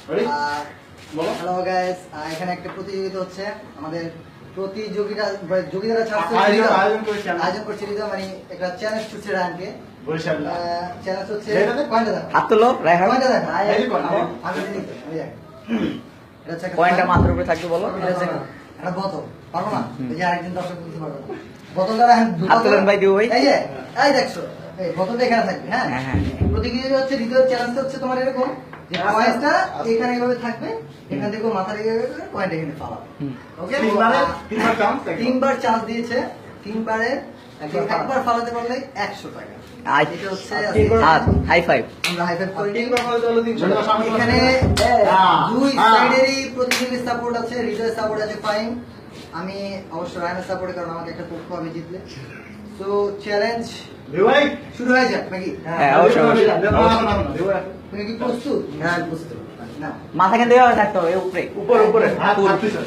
Hello guys, এখানে একটা প্রতিযোগিতা হচ্ছে। আমাদের যোগিতারা ছাড়ছে, আয়োজন করছে হৃদয়, মানে একটা চ্যালেঞ্জ ছুটছে রায়হানকে। চ্যালেঞ্জ হচ্ছে কয়েনটা দেখো, হাত তোলো রায়হান, কয়েনটা দেখো। কয়েনটা মাথার উপরে থাকবে বলো। একটা বোতল, পারবো না? এই যে আরেকদিন দর্শক বুঝতে পারবো না। বোতলটা রায়হান হাত তোলেন ভাই, দিও ভাই। এই যে এই দেখছো, এই বোতলটা এখানে থাকবে। হ্যাঁ হ্যাঁ। প্রতিযোগিতা হচ্ছে, হৃদয়ের চ্যালেঞ্জ হচ্ছে তোমার এরকম যে কয়েনটা এখানে এইভাবে থাকবে, এখান থেকে মাথা রেখে কয়েনটা এখানে পালাবে। ওকে, তিনবার চান্স দিয়েছে, তিনবারে একবার ফালাতে পারলে 100 টাকা। এটা হচ্ছে হাই ফাইভ। আমরা হাই ফাইভ করি। এখানে দুই সাইডেরই প্রতিযোগীর সাপোর্ট আছে, হৃদয়ের সাপোর্ট আছে ফাইন। আমি অবশ্য রায়হানের সাপোর্টে, কারণ আমাকে একটা পক্ষ আমি জিতলে। সো চ্যালেঞ্জ শুরু হয়ে যাক নাকি? হ্যাঁ অবশ্যই। তুমি কি প্রস্তুত? হ্যাঁ বুঝতে না, মাথা কিন্তু এভাবে থাকতে হবে, উপরে উপরে আরো কিছু।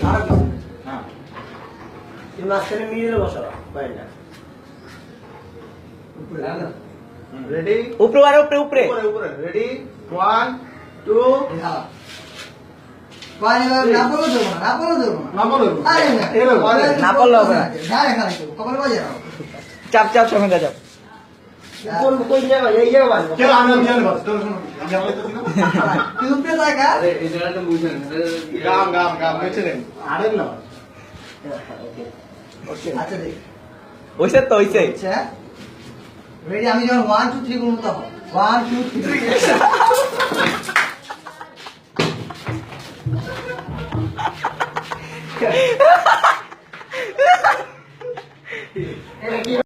তুমি মাঝখানে মিডিলে বসাও কয়েনটা। রেডি, উপরে আর উপরে উপরে। উপরে রেডি, 1 2 হ্যাঁ। কয়েন এভাবে না পড়লে দেবো না, না পড়লে দেবো না। না বলো আরে না, না পড়লে হবে না। যা এখানে তো কপাল বাজে না। চাপ চাপ সঙ্গে চাপ। কোন কোন জায়গা এই জায়গা বাজে কেন আমি জানি বাস তোর শুনো আমি বলতেছি না তুই উপরে থাকা। এই জায়গাটা বুঝেন গাম বেঁচে নেন আরে না আচ্ছা দেখ, ওইসে তো ওইসে। আচ্ছা রেডি, আমি যখন 1 2 3 বলবো তখন 1 2 3